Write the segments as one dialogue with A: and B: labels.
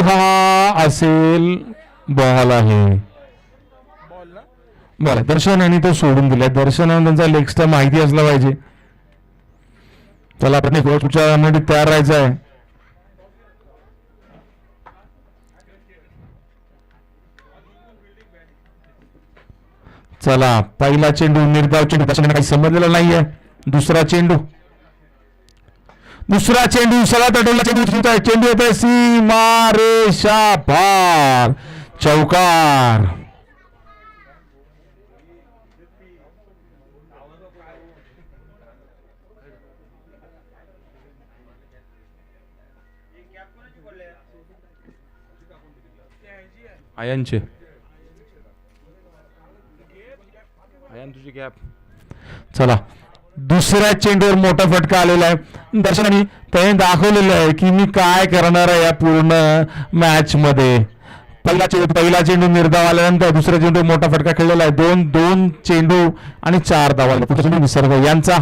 A: हा असेल बॉल आहे. बरं, दर्शन यांनी तो सोडून दिलाय. दर्शनाने त्यांचा लेग स्टंप माहिती असला पाहिजे. चला आपण पुढच्या तयार राहायचं आहे. चला पहिला चेंडू निर्धाव चेंडू त्याच्याने काही समजलेला नाहीये. दुसरा चेंडू सगळा तटवला चेंडू येतोय सीमा रेषा पार, चौकार. आयनचे तुझी कॅप. चला दुसऱ्या चेंडूवर मोठा फटका आलेला आहे. दर्शनाने त्याने दाखवलेलं आहे की मी काय करणार आहे या पूर्ण मॅच मध्ये. पहिला चेंडू निर्धाव आल्यानंतर दुसऱ्या चेंडू मोठा फटका खेळलेला आहे. दोन चेंडू आणि 4 धावा आले. पुढचा चेंडू निसर्ग यांचा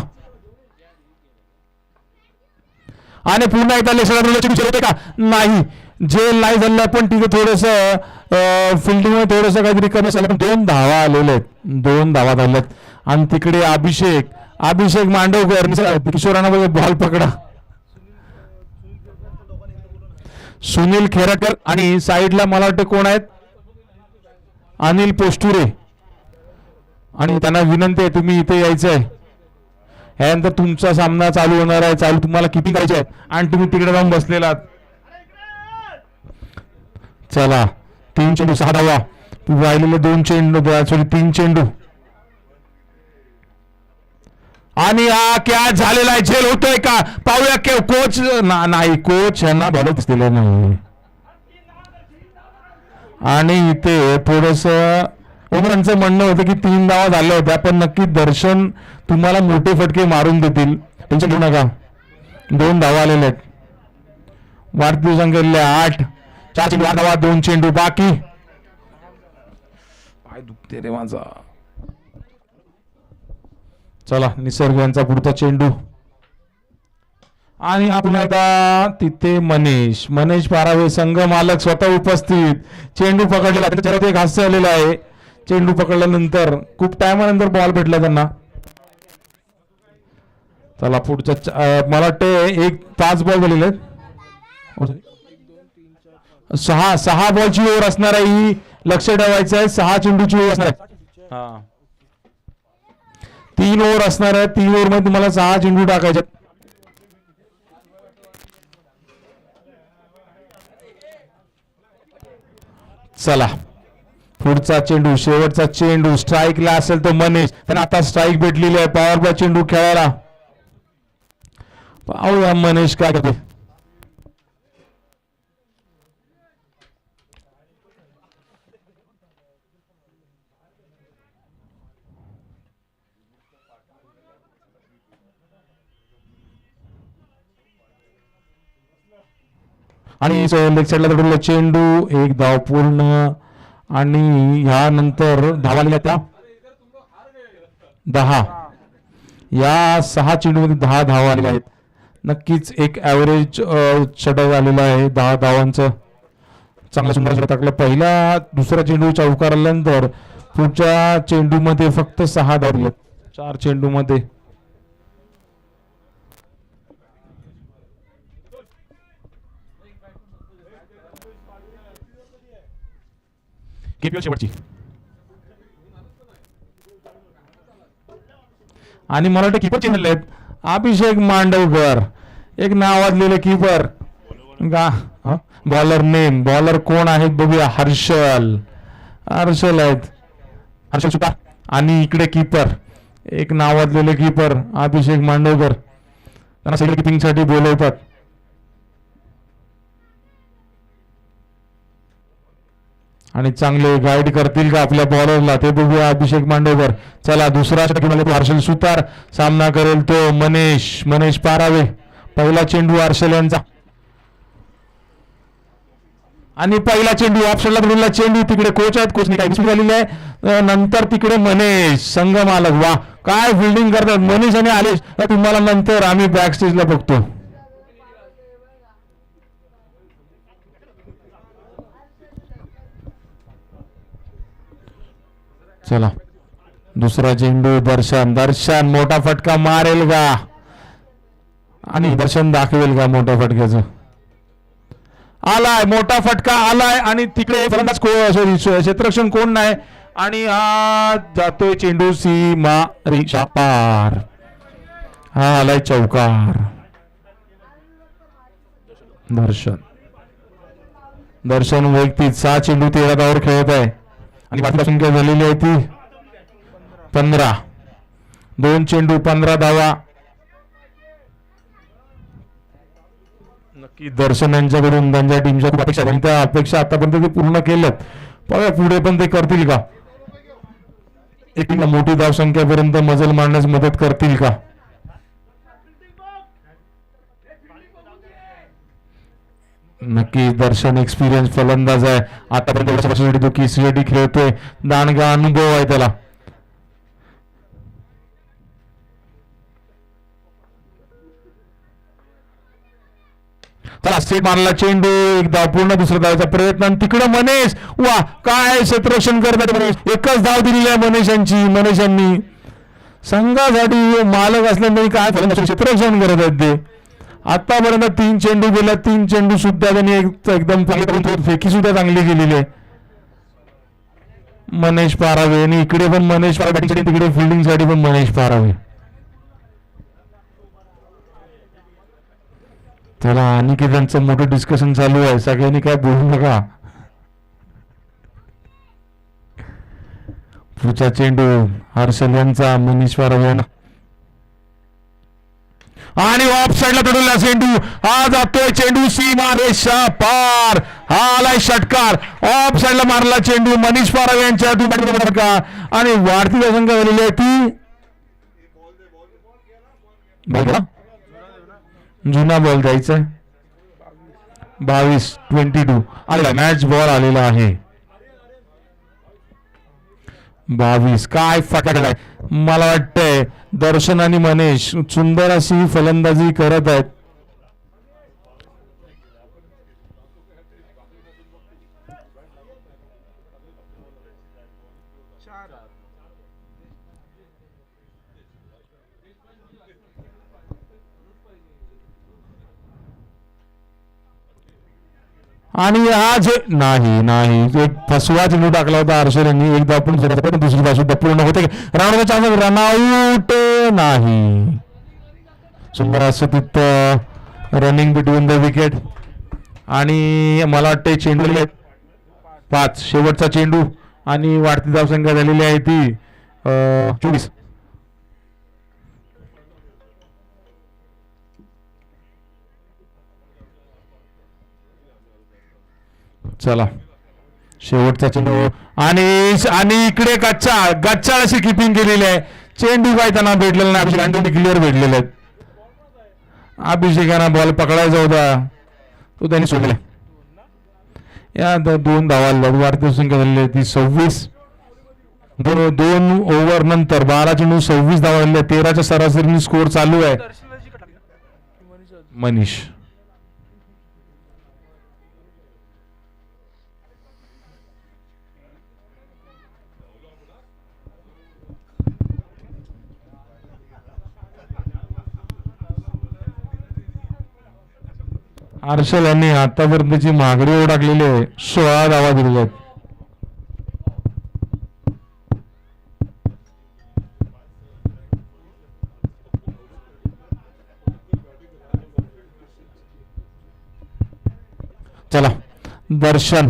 A: आणि पुन्हा एकदा लेसर का नाही. जे नाही झालं पण तिथे थोडस फिल्डिंग मध्ये थोडस काहीतरी कमी झालं पण 2 धावा आलेले आहेत. 2 धावा झाल्यात. आणि तिकडे अभिषेक मांडवकर किशोरांना बॉल पकडा. सुनील खेराकर आणि साईडला मला वाटतं कोण आहेत, अनिल पोस्टुरे. आणि त्यांना विनंती आहे तुम्ही इथे यायचं आहे. यानंतर तुमचा सामना चालू होणार आहे. तुम्हाला किती करायचे आहे आणि तुम्ही तिकडे जाऊन बसलेला. चला 3 चेंडू 6 धावा राहिलेले. 2 चेंडू 3 चेंडू आणि हा कॅच झालेला आहे. झेल होतोय का पाहूया. कोच नाही, कोच यांना बॉलच दिलं नाही. आणि इथे थोडस ओमरांचं म्हणणं होतं की 3 धावा झाल्या होत्या पण नक्की दर्शन तुम्हाला मोठे फटके मारून देतील, टेन्शन घेऊ नका. 2 धावा आलेल्या आहेत. वाढती संख्या 8. 4 चेंडू 8 धावा 2 चेंडू बाकी. पाय दुखते रे माझा. चला निसर्ग यांचा पुढचा चेंडू आणि आपण आता तिथे मनीष पारावे संघ मालक स्वतः उपस्थित. चेंडू पकडलेला त्याच्यात एक हास्य आलेलं आहे. चेंडू पकडल्यानंतर खूप टायमानंतर बॉल भेटला त्यांना. चला पुढच्या मला वाटतं 5 बॉल झालेले आहेत. 6 बॉलची ओव्हर असणार आहे ही, लक्ष ठेवायचं आहे. 6 चेंडूची ओव्हर असणार आहे. 3 ओव्हर असणार आहे. 3 ओव्हर मध्ये तुम्हाला 6 चेंडू टाकायचे. चला पुढचा चेंडू शेवटचा चेंडू स्ट्राईकला असेल तर मनीष. त्यांना आता स्ट्राईक भेटलेली आहे. पॉवर प्ले चेंडू खेळायला पाहूया मनीष काय करते. आणि लेग साईडला चेंडू 1 धाव पूर्ण. आणि ह्यानंतर धावा आलेल्या त्या 10. या 6 चेंडूमध्ये 10 धावा आलेल्या आहेत. नक्कीच एक ऍव्हरेज षटक आलेलं आहे 10 धावांचं. चांगला सुंदर टाकलं. पहिला दुसरा चेंडू चौकार आल्यानंतर पुढच्या चेंडूमध्ये फक्त 6 धावा आहेत 4 चेंडूमध्ये. शेवटची आणि मला वाटतं कीपर चेंज आहेत. अभिषेक मांडवकर एक नावाजलेले कीपर. बॉलर नेम बॉलर कोण आहेत बघूया. हर्षल आहेत. हर्षल सुतार. आणि इकडे कीपर एक नावाजलेले कीपर अभिषेक मांडवकर. त्यांना सगळे किपिंग साठी बोलवतात. आणि चांगले गाईड करतील का आपल्या बॉलरला ते बघूया अभिषेक मांडवकर. चला दुसरा षटक हर्षल सुतार सामना करेल तो मनीष पारावे. पहिला चेंडू हर्षल यांचा आणि पहिला चेंडू ऑप्शनला धरूनला चेंडू. तिकडे कोच आहेत, कोचने काय मिस्टेक झालेली आहे. नंतर तिकडे मनीष संघ मालक. वा काय फिल्डिंग करतात मनीष आणि आलेश. तुम्हाला नंतर आम्ही बॅक स्टेजला बघतो. चला दुसरा चेंडू दर्शन. दर्शन मोठा फटका मारेल का आणि दर्शन दाखवेल का मोठ्या फटक्याचं. आलाय मोठा फटका आलाय आणि तिकडे फलंदाज क्षेत्ररक्षण कोण नाही आणि हा जातोय चेंडू सीमा रेषा पार. हा आलाय चौकार. दर्शन दर्शन वैयक्तिक 6 चेंडू 13 धावावर खेळत आहे आणि बाकी संख्या झालेली आहे ती 15. 2 चेंडू 15 धावा. नक्की दर्शन यांच्याकडून त्यांच्या टीमच्या खूप अपेक्षा आहेत. त्या अपेक्षा आतापर्यंत ते पूर्ण केल्यात. बघा पुढे पण ते करतील का. एक मोठी धावसंख्यापर्यंत मजल मारण्यास मदत करतील का. नक्की दर्शन एक्सपिरियन्स फलंदाज आहे. आतापर्यंत तो केसीसाठी खेळतोय. दांडगा अनुभव आहे त्याला. चला सेट मारला चेंडू. एकदा पूर्ण दुसरा धावाचा प्रयत्न आणि तिकडं मनेश. वा काय क्षेत्ररक्षण करतात मनेश. एकच धाव दिलेली आहे मनेशांनी. संघासाठी मालक असल्यामुळे काय क्षेत्ररक्षण करत आहेत ते. आतापर्यंत 3 चेंडू गेला. 3 चेंडू सुद्धा त्यांनी एकदम फेकी सुद्धा चांगली केलेली आहे. मनेश पारावे आणि इकडे पण मनेश पारावे तिकडे फिल्डिंग साठी पण मनेश पारावे. त्याला आणि की त्यांचं मोठं डिस्कशन चालू आहे. सगळ्यांनी काय बोलू नका. पुढचा चेंडू हर्षल यांचा मनीष पारावे आणि ऑफ साईडला तडवला चेंडू. हा जातोय चेंडू सीमा रेषा पार. हा आलाय षटकार. ऑफ साईडला मारला चेंडू मनीष पारावे यांच्या आणि वाढती संख्या झालेली आहे ती जुना बॉल द्यायचा. 22 आला मॅच बॉल आलेला आहे. 22 काय फटका. मला वाटतंय दर्शन आणि मनेश सुंदर अशी फलंदाजी करत आहेत. आणि आज नाही एक फसवा चेंडू टाकला होता हर्षल यांनी. एकदा आपण दुसरी बाजू पूर्ण होते. रनआउट नाही. सुंदर असं तिथं रनिंग बिटवीन द विकेट आणि मला वाटते चेंडू 5 शेवटचा चेंडू आणि वाढती धावसंख्या झालेली आहे ती 24. चला शेवटचा चेंडू आणि इकडे गच्चा अशी किपिंग केलेली आहे. चेंडू काय त्यांना भेटलेला नाही. अभिषेक क्लिअर भेटलेले आहेत. अभिषेकांना बॉल पकडायचा होता तो त्यांनी सोडला. या 2 धावा वाढती संख्या झालेली आहे ती 26. 2 ओव्हर नंतर 12 चेंडू 26 धावा झालेल्या. 13च्या सरासरीने स्कोर चालू आहे. मनीष हर्षल यांनी आतापर्यंतची मागणी टाकलेली आहे. 16 धावा दिलेल्या आहेत. चला दर्शन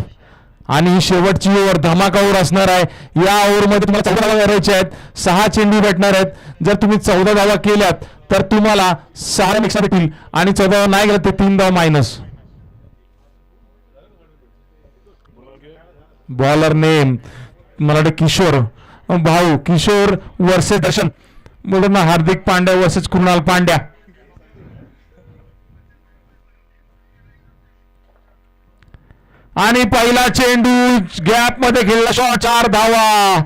A: आणि ही शेवटची ओव्हर धमाकावर असणार आहे. या ओव्हरमध्ये तुम्हाला 14 धावा करायचे आहेत. 6 चेंडू भेटणार आहेत. जर तुम्ही 14 धावा केल्यात तर तुम्हाला 6 एक्स्ट्रा भेटतील आणि 14 नाही गेलं ते 3 धावा मायनस. बॉलर नेम मला वाटतं किशोर भाऊ किशोर वर्सेस दर्शन. बोलतो ना हार्दिक पांड्या वर्सेस कृणाल पांड्या. आणि पहिला चेंडू गॅप मध्ये खेळला. 4 धावा.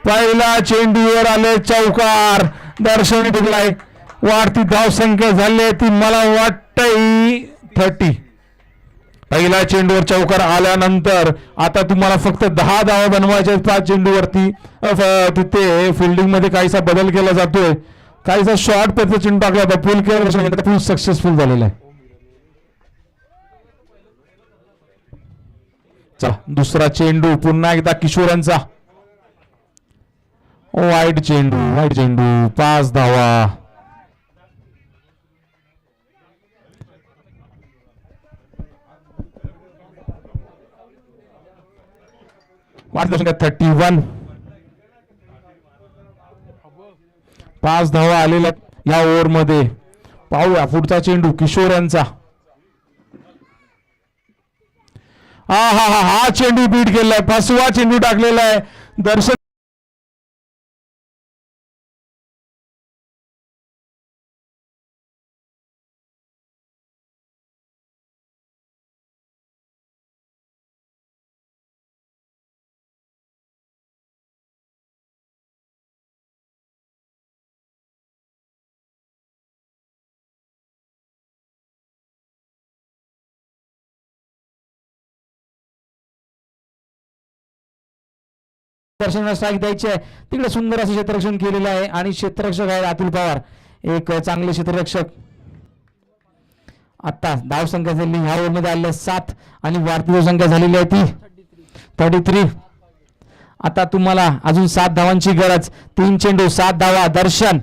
A: पहिला चेंडूवर आले चौकार. दर्शन टिकलाय. वाढती धाव संख्या झाली ती मला वाटतंय 30. पहिल्या चेंडूवर चौकार आल्यानंतर आता तुम्हाला फक्त 10 धावा बनवायच्या 5 चेंडूवरती. तिथे फिल्डिंग मध्ये काहीसा बदल केला जातोय, काहीसा शॉर्ट पद्धतीचा चेंडू टाकला होता, पूल केला, पूल सक्सेसफुल झालेला आहे. चला दुसरा चेंडू पुन्हा एकदा किशोरांचा. वाईट चेंडू, 5 धावा. वाटलं 31. 5 धावा आलेल्या या ओव्हर मध्ये. पाहूया पुढचा चेंडू किशोरांचा. हा चेंडू बीट केलाय, 5वा चेंडू टाकलेला आहे. दर्शक दर्शनाला स्ट्राईक द्यायची आहे. तिकडे सुंदर असं क्षेत्ररक्षण केलेलं आहे आणि क्षेत्ररक्षक आहे अतुल पवार, एक चांगले क्षेत्ररक्षक. आता धाव संख्या झाली ह्या ओव्हरमध्ये आलेल्या 7 आणि वाढती धाव संख्या झालेली आहे ती 33. आता तुम्हाला अजून 7 धावांची गरज. 3 चेंडू 7 धावा. दर्शन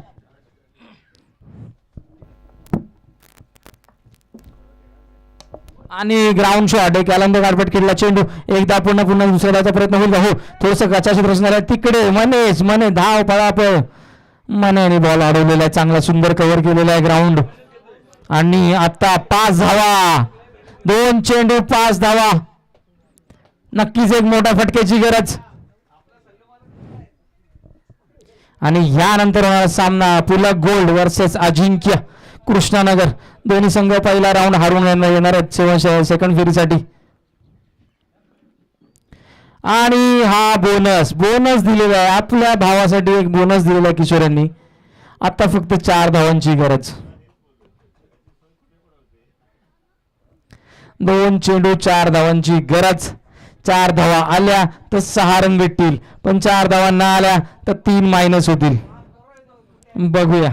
A: आणि ग्राउंड शॉट, एक कॅलेंडर कार्पेट केलेला चेंडू. एकदा पुन्हा दुसऱ्या धावाचा प्रयत्न होईल. हो थोडस गचाशी प्रश्न तिकडे मने धाव पळापळ. मनेने बॉल अडवलेला आहे, चांगला सुंदर कव्हर केलेला आहे ग्राउंड. आणि आता 5 धावा. 2 चेंडू 5 धावा. नक्कीच एक मोठ्या फटक्याची गरज. आणि यानंतर होणारा सामना पुलक गोल्ड वर्सेस अजिंक्य कृष्णानगर. दोन्ही संघ पहिला राऊंड हारून येणार आहेत सेकंड फेरीसाठी. आणि हा बोनस दिलेला आहे आपल्या भावासाठी, एक बोनस दिलेला आहे किशोरांनी. आता फक्त 4 धावांची गरज. 2 चेंडू 4 धावांची गरज. 4 धावा आल्या तर 6 रन भेटतील, पण 4 धावा न आल्या तर 3 मायनस होतील. बघूया.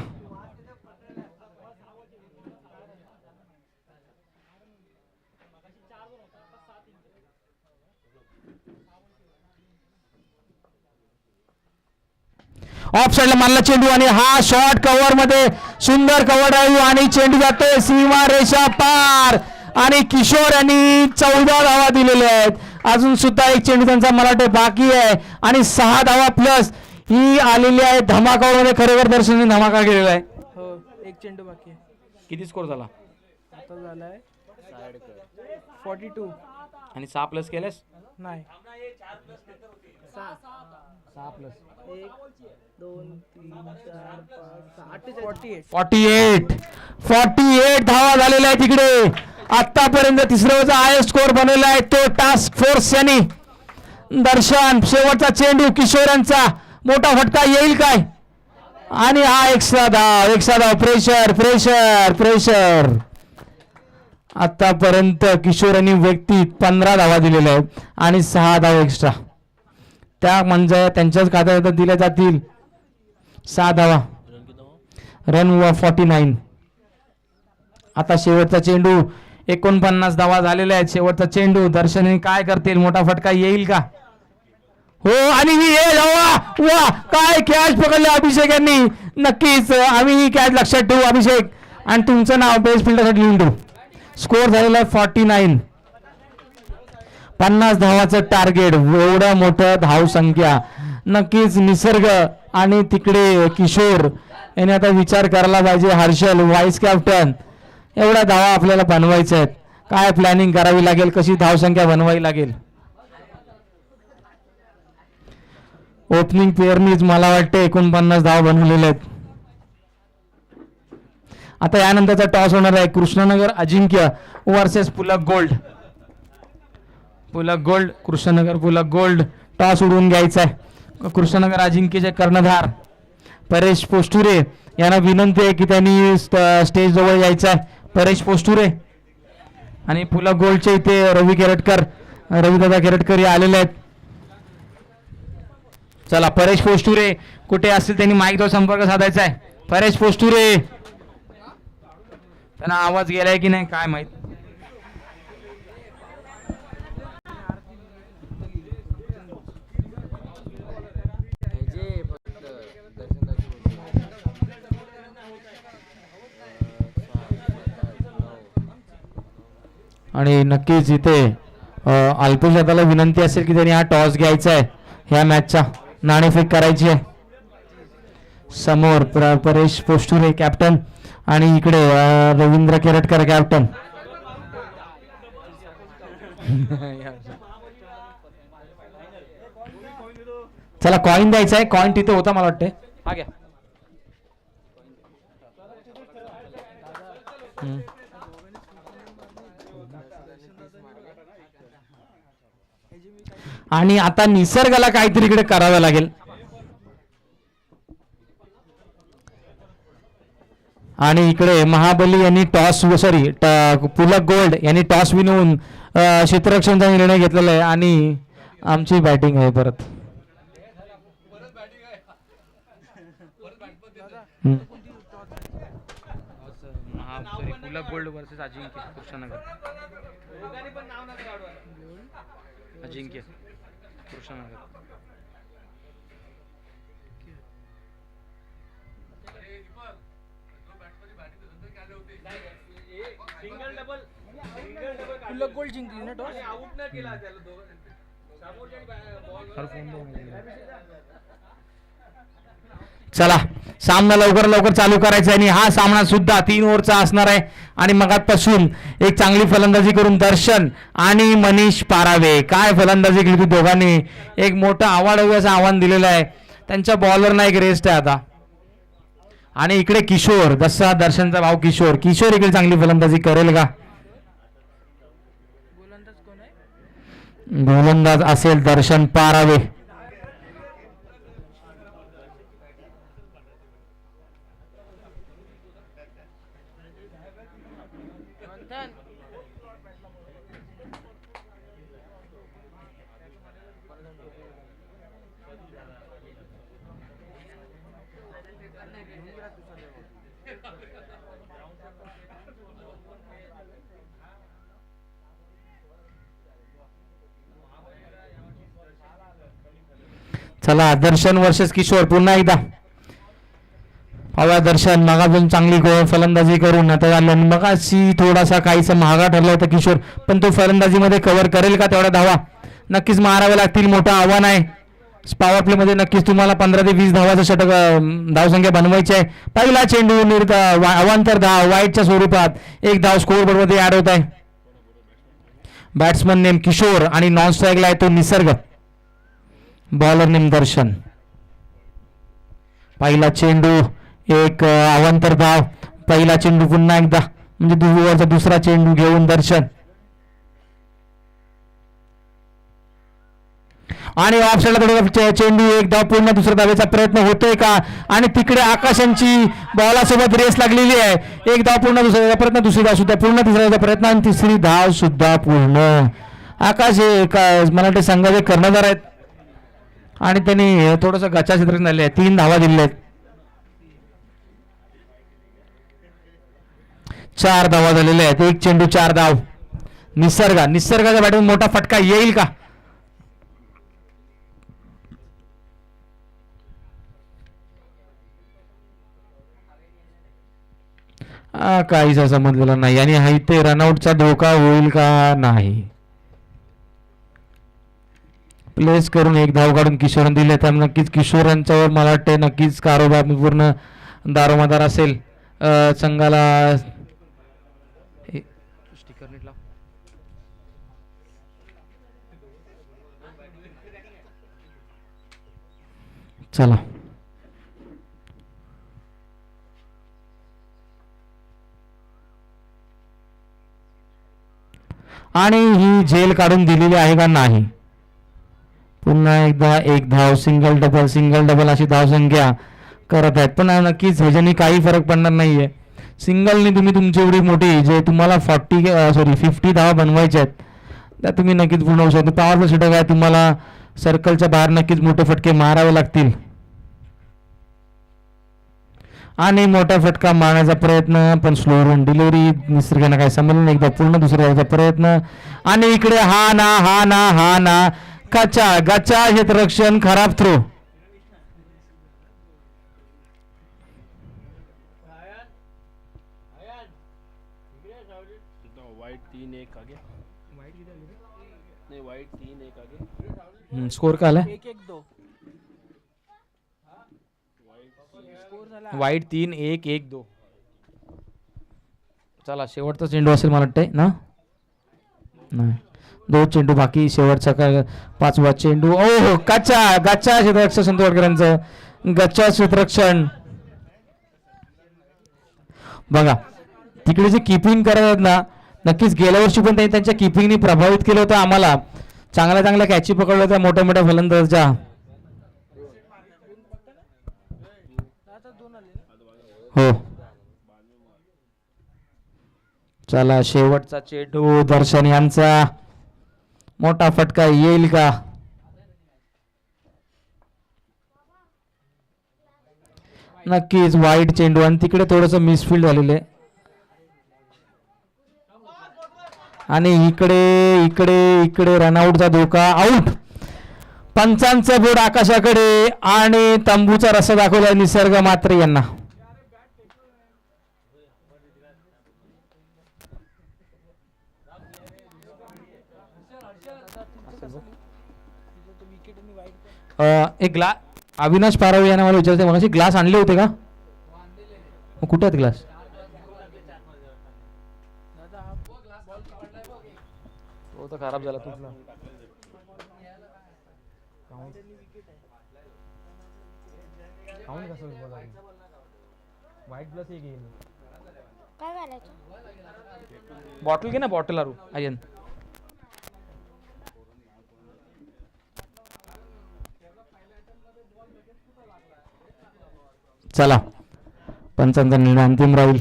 A: ऑफ साइडला मारला चेंडू आणि हा शॉट कव्हर मध्ये सुंदर कव्हर ड्राईव्ह आणि चेंडू जातोय सीमा रेषा पार. आणि किशोर यांनी 14 धावा दिलेल्या आहेत. अजून सुद्धा एक चेंडू त्यांचा मला वाटतं बाकी आहे आणि 6 धावा प्लस ही आलेली आहे. धमाकामध्ये खरोखर दर्शनने धमाका केलेला आहे.
B: हो एक चेंडू बाकी आहे.
A: किती स्कोर झाला
B: आता झालाय 42
A: आणि 6 प्लस केलेस
B: नाही
A: 6 प्लस
B: 1 2 3 4 5 6
A: 48 धावा झालेल्या आहेत तिकडे. आतापर्यंत तिसऱ्याचा हायेस्ट स्कोर बनवला आहे तो टास्क फोर्स यांनी. दर्शन शेवटचा चेंडू किशोरांचा, मोठा फटका येईल काय? आणि हा एक्स्ट्रा धाव. प्रेशर. आतापर्यंत किशोरांनी व्यक्ती 15 धावा दिलेल्या आहेत आणि 6 धावा एक्स्ट्रा. त्या म्हणजे त्यांच्याच खात्यात दिल्या जातील 6 धावा. रन 49. आता शेवटचा चेंडू 49 धावा झालेल्या आहेत. शेवटचा चेंडू दर्शनने काय करतील, मोठा फटका येईल का? हो आणि ही वा काय कॅच पकडले अभिषेक यांनी. नक्कीच आम्ही ही कॅच लक्षात ठेवू अभिषेक आणि तुमचं नाव बेस्ट फिल्डरसाठी लिहून ठेवू. स्कोर झालेला 49. 50 धावाचं टार्गेट, एवढं मोठं धाव संख्या. नक्कीच निसर्ग आणि तिकडे किशोर याने आता विचार करायला पाहिजे. हर्षल व्हाईस कॅप्टन, एवढ्या धावा आपल्याला बनवायच्या आहेत, काय प्लॅनिंग करावी लागेल, कशी धावसंख्या बनवावी लागेल. ओपनिंग पेअरनीच मला वाटते 49 धावा बनवलेल्या आहेत. आता यानंतरचा टॉस होणार आहे कृष्णनगर अजिंक्य वर्सेस पुलक गोल्ड. कृष्णनगर गोल्ड टॉस उडवून घ्यायचा आहे. कृष्णनगर अजिंक्यचे कर्णधार परेश पोस्टुरे यांना विनंती आहे की त्यांनी स्टेज जवळ यायचं आहे. परेश पोस्टुरे आणि पुला गोल्डचे इथे रविदादा केरटकर हे आलेले आहेत. चला परेश पोस्टुरे कुठे असतील त्यांनी माईकवर संपर्क साधायचा आहे. परेश पोस्टुरे, त्यांना आवाज गेलाय की नाही काय माहित. आणि नक्कीच इथे अल्पेश दादाला विनंती असेल की त्यांनी हा टॉस घ्यायचा आहे. ह्या मॅचचा नाणेफेक करायची आहे. समोर परेश पोस्टुरे कॅप्टन आणि इकडे रवींद्र केरटकर कॅप्टन. चला कॉइन द्यायचा आहे. कॉइन तिथे होता मला वाटते. हा घ्या. आणि आता निसर्गाला काहीतरी इकडे करावं लागेल. आणि इकडे महाबली यांनी टॉस पुलक गोल्ड यांनी टॉस विनवून क्षेत्ररक्षणचा निर्णय घेतलेला आहे आणि आमची बॅटिंग आहे परत. पुलक गोल्ड वर्सेस अजिंक्य कृष्णनगर. अजिंक्य कृष्णनगर.
B: पुलक गोल्ड जिंकली ना टॉस.
A: चला सामना लवकर चालू करायचा आहे आणि हा सामना सुद्धा 3 ओव्हरचा असणार आहे. आणि मगातपासून एक चांगली फलंदाजी करून दर्शन आणि मनीष पारावे काय फलंदाजी केली दोघांनी. एक मोठं आव्हाडाचं आव्हान दिलेलं आहे. त्यांच्या बॉलरना एक रेस्ट आहे आता. आणि इकडे किशोर, जसा दर्शनचा भाऊ किशोर इकडे चांगली फलंदाजी करेल का. गोलंदाज असेल दर्शन पारावे. चला दर्शन वर्सेस किशोर पुन्हा एकदा पाहूया. दर्शन मगापासून चांगली फलंदाजी करून आता मगाशी थोडासा काहीसा महागा ठरला होता किशोर, पण तो फलंदाजीमध्ये कव्हर करेल का तेवढा धावा नक्कीच मारावे लागतील. मोठं आव्हान आहे. पॉवर प्ले मध्ये नक्कीच तुम्हाला 15 ते 20 धावाचं षटक धावसंख्या बनवायची आहे. पहिला चेंडू अवांतर धाव वाईटच्या स्वरूपात एक धाव स्कोर बोर्ड मध्ये ऍड होत आहे. बॅट्समन नेम किशोर आणि नॉन स्ट्राईकला आहे तो निसर्ग. बॉलर नेम दर्शन. पहिला चेंडू एक अवांतर धाव. पहिला चेंडू पुन्हा एकदा म्हणजे दुसरा चेंडू घेऊन दर्शन. आणि ऑफ साईडला चेंडू एक धाव पूर्ण दुसऱ्या धावेचा प्रयत्न होतोय का. आणि तिकडे आकाशांची बॉलासोबत रेस लागलेली आहे. एक धाव पूर्ण दुसऱ्या प्रयत्न, दुसरी धाव सुद्धा पूर्ण, तिसरा प्रयत्न आणि तिसरी धाव सुद्धा पूर्ण. आकाश हे मला वाटतं संघाचे कर्णधार आहेत आणि त्यांनी थोडस गचा क्षेत्र झाले आहे. 3 धावा दिलेल्या आहेत. 4 धावा झालेल्या आहेत. एक चेंडू 4 धाव. निसर्गाच्या बॅटमधून मोठा फटका येईल का. काहीच समजलेला नाही आणि हा इथे रनआउटचा धोका होईल का नाही. प्लेस करून एक धाव काढून किशोरन दिले तर नक्कीच किशोरांच्यावर मला वाटते नक्कीच कारोबार पूर्ण दारोमदार असेल संघाला. चला आणि ही झेल काढून दिलेली आहे का नाही. पुन्हा एकदा एक धाव सिंगल डबल अशी धावसंख्या करत आहेत पण नक्कीच ह्याच्यानी काही फरक पडणार नाहीये. सिंगलने तुम्ही तुमची एवढी मोठी जे तुम्हाला 50 धावा बनवायच्या आहेत त्या तुम्ही नक्कीच पूर्ण होऊ शकता. पॉवरफुल षटक आहे, तुम्हाला सर्कलच्या बाहेर नक्कीच मोठे फटके मारावे लागतील. आणि मोठा फटका मारण्याचा प्रयत्न पण स्लो रन डिलिव्हरी निसर्गाने काय समजलं नाही. एकदा पूर्ण दुसऱ्या प्रयत्न आणि इकडे हा ना कचा गचा क्षेत्ररक्षण खराब थ्रो.
C: वाइट 3-1 आगे. नहीं वाइट 3-1 आगे.
A: स्कोर काय आलाय?
B: 1-1-2 स्कोर झाला.
A: वाईट 3-1-1-2. चला शेवटचा चेंडू असेल मला वाटतंय ना. नाही 2 चेंडू बाकी. शेवटचा काय 5वा चेंडू. ओ गच्चा क्षेत्ररक्षण संतोष वाडकरांचं गच्चा क्षेत्ररक्षण. बघा तिकडे जे किपिंग करत आहेत ना नक्कीच गेल्या वर्षी पण त्यांनी त्यांच्या किपिंगने प्रभावित केलं होतं आम्हाला. चांगल्या कॅची पकडल्या होत्या मोठ्या मोठ्या फलंदाजांच्या.
B: आता 2 आले.
A: हो चला शेवटचा चेंडू दर्शन यांचा. मोठा फटका येईल का? नक्कीच वाईट चेंडू आणि तिकडे थोडस मिसफील्ड झालेलं आहे. आणि इकडे रनआउटचा धोका. आउट. पंचांचा बोर्ड आकाशाकडे आणि तंबूचा रस्ता दाखवला निसर्ग मात्रे यांना. एक ग्लास अविनाश पारावे यांना मला विचारते मग ग्लास आणले होते का? मग कुठे आहेत ग्लास? तो तर खराब झाला तुटला. व्हाईट ग्लास एक येईल.
D: काय घालायचं?
A: बॉटल घे ना बॉटल आरू आयन. चला पंचांचा निर्णय अंतिम राहील.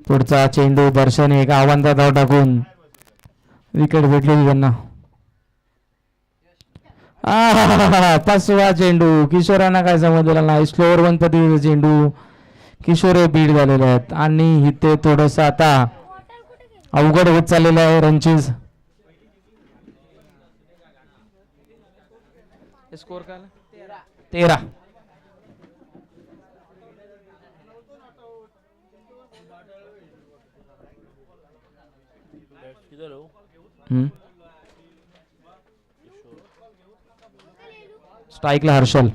A: पुढचा चेंडू दर्शन एक आव्हानचा धाव टाकून विकेट भेटली त्यांना. 5वा चेंडू किशोरांना काय समजलेला नाही. स्लोअर 1 पद्धतीचा चेंडू. किशोर बीट झालेले आहेत आणि इथे थोडस आता अवघड होत चाललेलं आहे रणचीज. स्कोर काय 13.
C: किधर हो?
A: स्ट्राईकला हर्षल.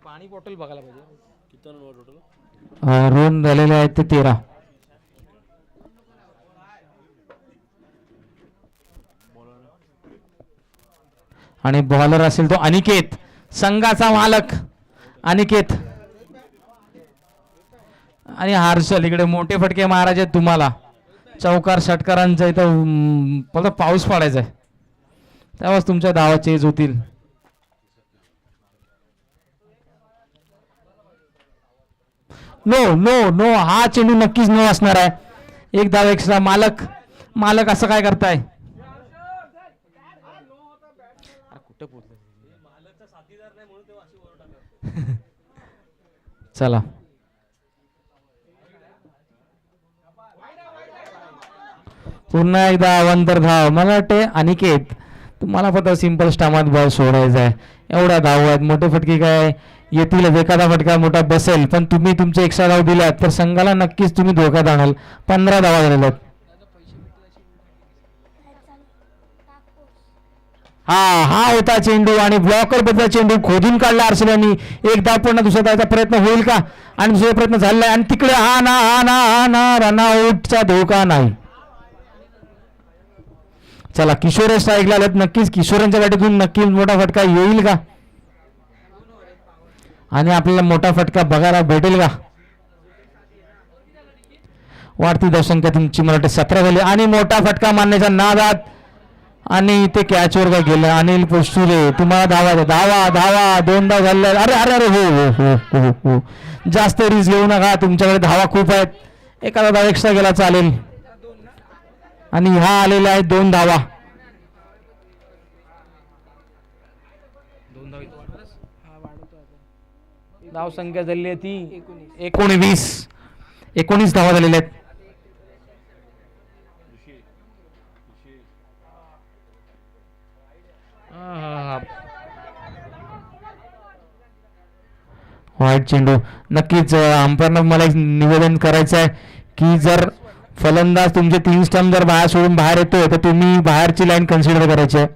A: पाणी बॉटल बघायला पाहिजे.
C: कितना रन हुआ टोटल?
A: रन झालेले आहेत ते 13. आणि बॉलर असेल तो अनिकेत संघाचा मालक अनिकेत. आणि हर्षल इकडे मोठे फटके मारायचे तुम्हाला. चौकार षटकारांचा इथं फक्त पाऊस पडायचा आहे तेव्हाच तुमच्या धावा चेज होतील. नो हा चेंडू नक्कीच नो असणार आहे. एक धाव एक्स्ट्रा. मालक असं काय करताय? चला पुन्हा एकदा अवंतर धाव. मला वाटते अनिकेत तुम्हाला फक्त सिंपल स्टामात बॉल सोडायचा आहे. एवढ्या धाव आहेत. मोठे फटके काय येतील. एखादा फटका मोठा बसेल पण तुम्ही तुमचे एक्स्ट्रा धाव दिल्यात तर संघाला नक्कीच तुम्ही धोक्यात आणाल. 15 धावा झालेल्या आहेत. हा होता चेंडू आणि ब्लॉकर बद्दल चेंडू खोदून काढला हर्षल यांनी. एक धाव पूर्ण दुसऱ्या धावाचा प्रयत्न होईल का? आणि दुसरा प्रयत्न झालेला आहे आणि तिकडे हा ना रनआउटचा धोका नाही. चला किशोर स्ट्राईकला आलेत. नक्कीच किशोरांच्या बॅटीतून नक्कीच मोठा फटका येईल का? आणि आपल्याला मोठा फटका बघायला भेटेल का? वाढती धावसंख्या तुमची मला वाटते 17 झाली आणि मोठा फटका मारण्याच्या नादात आणि इथे कॅचवर काय गेलं अनिल पोस्टुरे. तुम्हाला धावा द्या, धावा धावा, 2 धावा झाले. अरे अरे अरे हो हो हो हो हो, जास्त रिस्क घेऊ नका, तुमच्याकडे धावा खूप आहेत, एखादा धावा एक्स्ट्रा गेला चालेल. आणि ह्या आलेल्या आहेत 2 धावा.
B: हा वाढवतो आता.
A: धाव संख्या झालेली आहे ती
B: 19.
A: 19 धावा झालेल्या आहेत. व्हाईट चेंडू. नक्कीच अंपायरला मला एक निवेदन करायचं आहे की जर फलंदाज तुमचे 3 स्टंप जर बाहेर सोडून बाहेर येतोय तर तुम्ही बाहेरची लाईन कन्सिडर करायची आहे.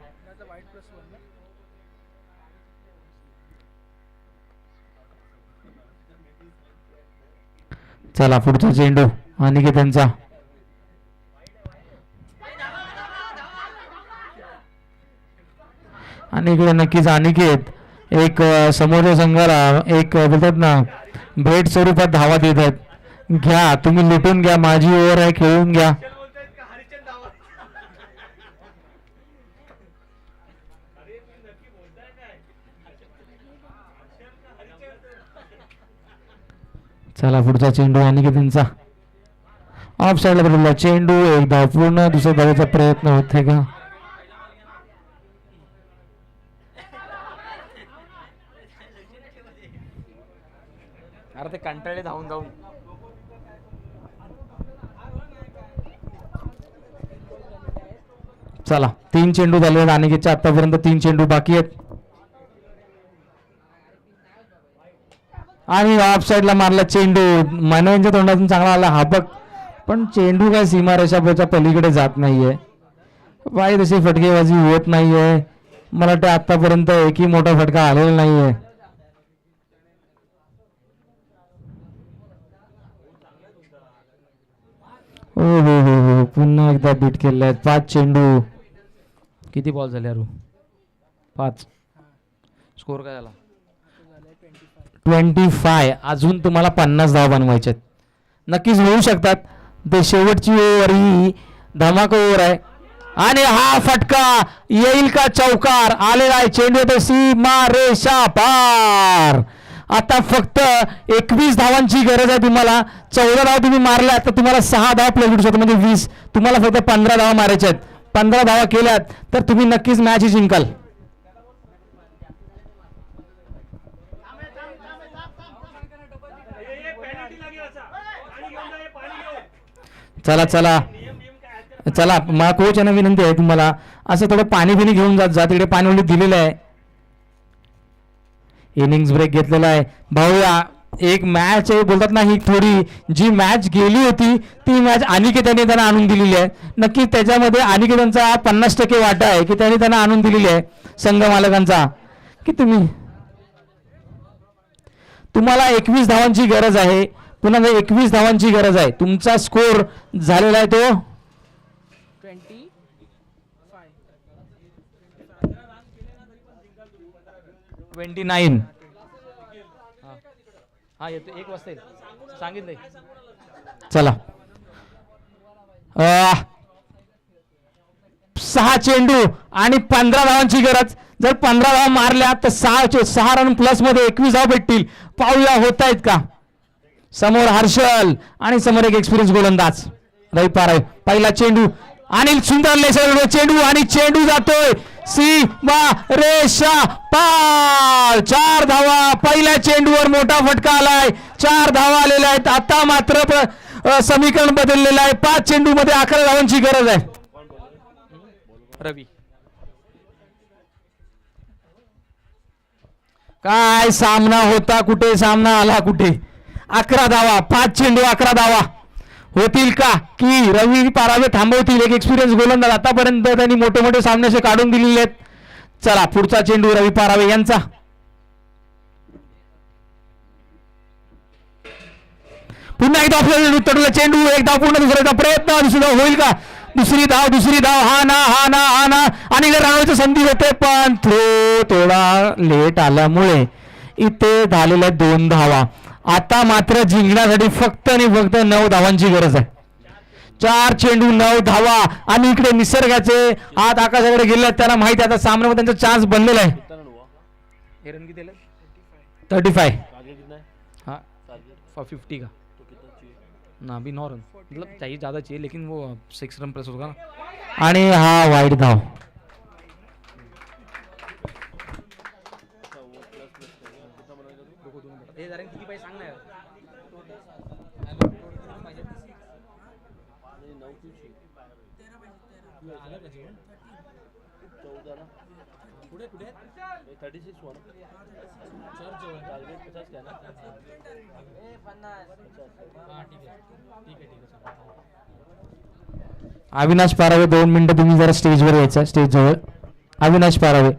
A: चला पुढचा चेंडू अनिकेतांचा. आणि इकडे नक्कीच अनिकेत एक समोरच्या संघाला एक बोलतात ना भेट स्वरूपात धावा देत आहेत. घ्या तुम्ही लुटून घ्या, माझी ओव्हर आहे, खेळून घ्या. चला पुढचा चेंडू अनिकेतांचा ऑफ साईडला बदलला चेंडू. एक धाव पूर्ण, दुसऱ्या धावेचा प्रयत्न होते का?
B: अरे ते कंटाळे धावून धावून.
A: चला 3 चेंडू झाले आहेत अनिकेतच्या, आतापर्यंत 3 चेंडू बाकी आहेत. आणि ऑफ साईडला मारला चेंडू. मानवांच्या तोंडातून चांगला आला हा बघ, पण चेंडू काय सीमारेषाच्या पलीकडे जात नाहीये. बाई तशी फटकेबाजी होत नाहीये. मला वाटतं आतापर्यंत एकही मोठा फटका आलेला नाहीये. हो हो हो हो, पुन्हा एकदा बीट केले आहेत. 5 चेंडू. किती बॉल झाले अरू? 5. स्कोर काय झाला? 25. अजून तुम्हाला 50 धावा बनवायच्यात. नक्कीच होऊ शकतात. ते शेवटची ओव्हर ही धमाका ओव्हर आहे. आणि हा फटका येईल का? चौकार आलेला आहे. चेंडू तो सीमा रेषा पार. आता फक्त 21 धावांची गरज आहे तुम्हाला. 14 धावा तुम्ही मारल्या तर तुम्हाला 6 धावा प्लस भेटू शकतो, म्हणजे 20. तुम्हाला फक्त 15 धावा मारायच्या आहेत. 15 धावा केल्यात तर तुम्ही नक्कीच मॅच जिंकाल. चला चला चला, मला कोच यांना विनंती आहे तुम्हाला असं थोडं पाणी बिणी घेऊन जात जा. तिकडे पाणी उलट दिलेलं आहे. इनिंग्स ब्रेक घेतलेला आहे भाऊया. एक मॅच आहे बोलतात ना, ही थोडी जी मॅच गेली होती ती मॅच अनिकेताने त्यांना आणून दिलेली आहे. नक्कीच त्याच्यामध्ये अनिकेतांचा 50% वाटा आहे की त्यांनी त्यांना आणून दिलेली आहे संघ मालकांचा. की तुम्हाला 21 धावांची गरज आहे. पुन्हा 21 धावांची गरज आहे. तुमचा स्कोर झालेला आहे तो 29. हा येतो 1 वाजता सांगितलंय. चला 6 चेंडू आणि 15 धावांची गरज. जर 15 धावा मारल्या तर 6 रन प्लस मध्ये 21 धावा भेटतील. पाहूया होत आहेत का. समोर हर्षल आणि समोर एक एक्सपिरियन्स गोलंदाज रवी पारावे. पहिला चेंडू अनिल सुंदर चेंडू आणि चेंडू जातोय सीमा रेषा पार. 4 धावा. पहिल्या चेंडूवर मोठा फटका आलाय. 4 धावा आलेल्या आहेत. आता मात्र समीकरण बदललेलं आहे. 5 चेंडू मध्ये 11 धावांची गरज आहे. रवी काय सामना होता कुठे, सामना आला कुठे. 11 धावा. 5 चेंडू 11 धावा होतील का की रवी पारावे थांबवतील. एक एक्सपिरियन्स गोलंदाज आतापर्यंत त्यांनी मोठे मोठे सामने काढून दिलेले आहेत. चला पुढचा चेंडू रवी पारावे यांचा. पुन्हा एकदा आपल्याला चेंडू. एक धाव पूर्ण, दुसऱ्याचा प्रयत्न. दुसरी धाव होईल का? दुसरी धाव. हा ना आणि राहण्याची संधी होते पण थोडा लेट आल्यामुळे इथे झालेल्या 2 धावा. आता मात्र जिंकण्यासाठी फक्त आणि फक्त 9 धावांची गरज आहे. 4 चेंडू 9 धावा आणि इकडे निसर्गाचे हात आकाशाकडे गेले त्यांना माहिती आहे आता सामन्यामध्ये त्यांचा चान्स बनलेला आहे.
C: कितना रन हुआ?
B: हे रन किती
A: 35.
C: टारगेट कितना है?
B: हाँ
C: टारगेट
B: 50 का
C: तो कितना चाहिए?
B: ना अभी 9 रन मतलब चाहिए ज़्यादा चाहिए लेकिन वो 6 रन प्लस होगा ना.
A: आणि हा वाईट धाव.
C: अच्छा, वो प्लस प्लस करेगा. कितना बनाएगा तू?
B: हे जरा किती पाहिजे सांग ना यार.
C: नहीं 9 क्यों चाहिए? 14 ना.
B: कुठे कुठे
C: 36 हुआ ना. टारगेट 50 क्या ना? 50.
B: हां ठीक आहे ठीक आहे ठीक आहे.
A: अविनाश पारावे 2 मिनिटं तुम्ही जरा स्टेजवर यायचं स्टेज जवळ. अविनाश पारावे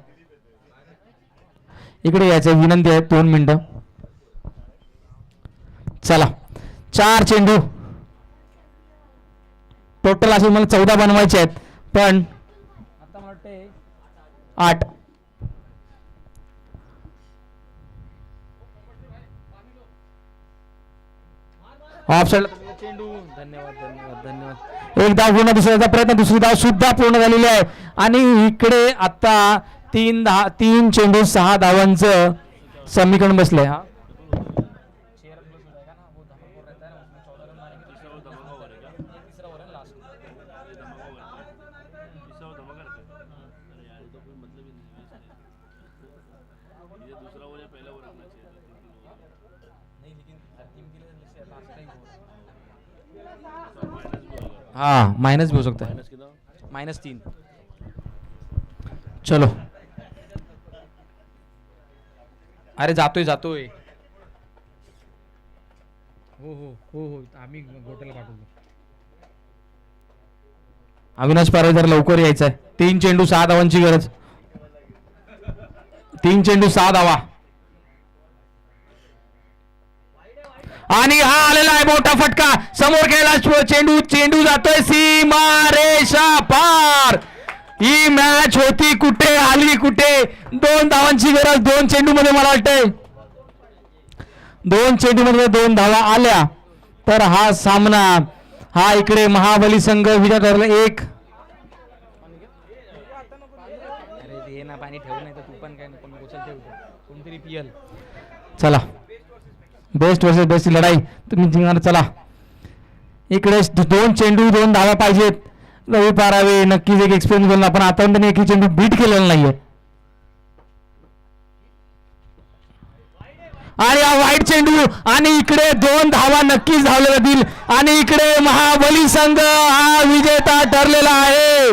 A: इकडे यायचं विनंती आहे 2 मिनिटं. चला 4 चेंडू टोटल असे मला 14 बनवायचे आहेत पण
B: आता मला वाटतंय
A: 8. ऑफ साइड
B: चेंडू. धन्यवाद धन्यवाद धन्यवाद.
A: एक धाव पूर्ण दुसऱ्याचा प्रयत्न दुसरी धाव सुद्धा पूर्ण झालेली आहे आणि इकडे आता 3 चेंडू 6 धावांचं समीकरण बसलंय. हा
C: तीसरा वो धमाका हो रहेगा. तीसरा वो धमाका रहता है. अरे यार ये तो कोई मतलब ही नहीं है इसमें. ये दूसरा वो या पहला वो रखना चाहिए था.
B: नहीं लेकिन हर टीम के लिए लास्ट टाइम हो
C: माइनस भी होगा.
A: हा मायनस भी हो सकता है.
C: माइनस कितना?
B: -3.
A: चलो
B: अरे जातोय जातोय. हो हो हो हो आम्ही गोट्याला पाठवतो.
A: अविनाश पारे जर लवकर यायचं आहे. 3 चेंडू 6 धावांची गरज. 3 चेंडू 6 धावा आणि हा आलेला आहे मोठा फटका. समोर गेला चेंडू चेंडू जातोय सीमा रेषा पार. ही मॅच होती कुठे आली कुठे. 2 धावांची गरज 2 चेंडू मध्ये. मला वाटतंय 2 चेंडू मध्ये 2 धावा आल्या तर हा सामना हा इकडे महाबली संघ विजय ठरला. 1
B: अरे दे ना पाणी ठेवू नाही तर तू पण काय कोण गोचल ठेवतो कोणतरी पियल.
A: चला बेस्ट वर्सेस बेस्ट लढाई तुम्ही जिंकणार. चला इकडे 2 चेंडू 2 धावा पाहिजेत. रवी पारावे नक्कीच एक एक्सपिरियन्स बोलला पण आतापर्यंत त्यांनी एकही चेंडू बीट केलेला नाहीये. आणि हा वाईट चेंडू आणि इकडे 2 धावा नक्कीच धावल्या जातील आणि इकडे महाबली संघ हा विजेता ठरलेला आहे.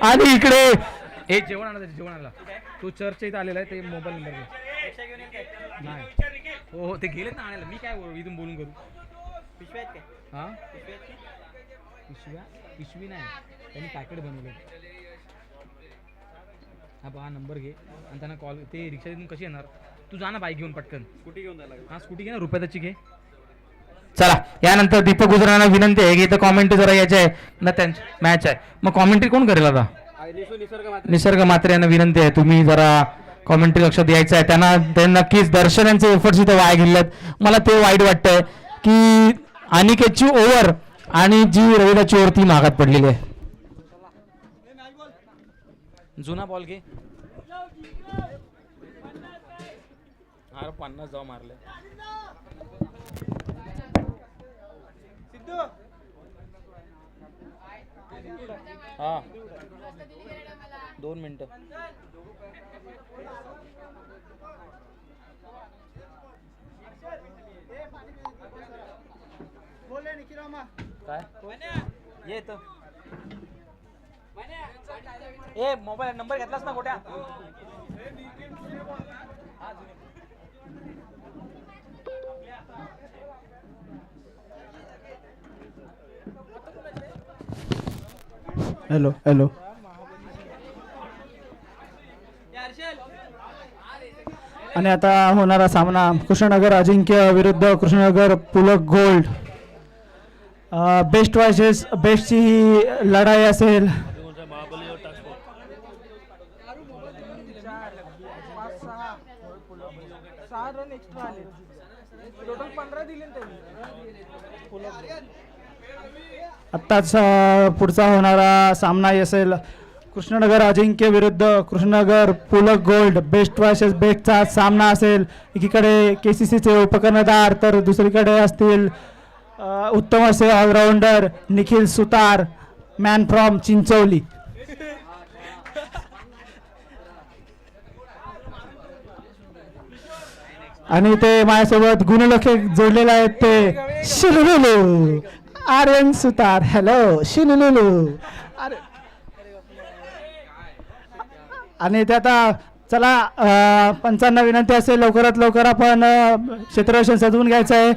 A: आणि इकडे
B: हे जेवण आणलं जेवण आणला तू चर्चेत आलेला आहे ते मोबाईल नंबर नाही. हो हो ते गेलेत ना आणायला. मी काय इथून बोलून करू. हां पिशवी नाही त्यांनी पॅकेट बनवलं. हा नंबर घे आणि त्यांना कॉल. ते रिक्षा इथून कशी येणार. तू जा ना बाईक घेऊन पटकन. स्कूटी घेऊन जायला. हां स्कूटी घे ना रुपयाची घे.
A: चला यानंतर दीपक गुजरांना विनंती आहे की इथं कॉमेंट्री जरा यायचे आहे ना त्यांची मॅच आहे. मग कॉमेंट्री कोण करेल आता. निसर्ग मात्रे यांना विनंती आहे तुम्ही जरा कॉमेंट्री लक्ष द्यायचं आहे. त्यांना ते नक्कीच दर्शन यांचे एफर्ट्स इथे वाया गेलेत. मला ते वाईट वाटतंय की अनिकेतची ओव्हर आणि जी रविदाची ओव्हर ती मागात पडलेली आहे.
B: जुना बॉल घे. अरे 50 जाऊ मारले. हा 2 मिनिटं. काय ये इथं. ए मोबाईल नंबर घेतलास ना गोट्या.
E: Hello hello. आणि आता होणारा सामना कृष्णनगर अजिंक्य विरुद्ध कृष्णनगर पुलक गोल्ड. बेस्ट वर्सेस बेस्टची ही लढाई असेल.
C: महाबली और टास्क
E: आत्ताच पुढचा होणारा सामना असेल कृष्णनगर अजिंक्य विरुद्ध कृष्णनगर पुलक गोल्ड बेस्ट वर्सेस बेस्टचा सामना असेल. एकीकडे KCCचे उपकर्णधार तर दुसरीकडे असतील उत्तम असे allrounder Nikhil Sutar man from Chincholi. आणि ते माझ्यासोबत गुणलेखे जोडलेले आहेत ते शिलुलुलू आर्यन सुतार. हॅलो शिलुलुलू. अरे आणि ते आता चला पंचांना विनंती असेल लवकरात लवकर आपण क्षेत्ररक्षण सजवून घ्यायचं आहे.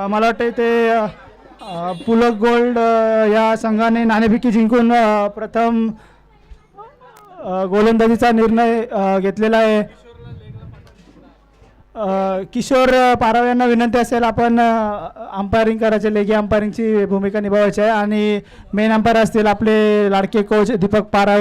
E: मला वाटतं ते पुलक गोल्ड या संघाने नाणेफेकी जिंकून प्रथम गोलंदाजीचा निर्णय घेतलेला आहे. किशोर पाराव यांना विनंती असेल आपण अंपायरिंग करायचे लेगी अंपायरिंगची भूमिका निभावायची आहे आणि मेन अंपायर असतील आपले लाडके कोच दीपक पारावे.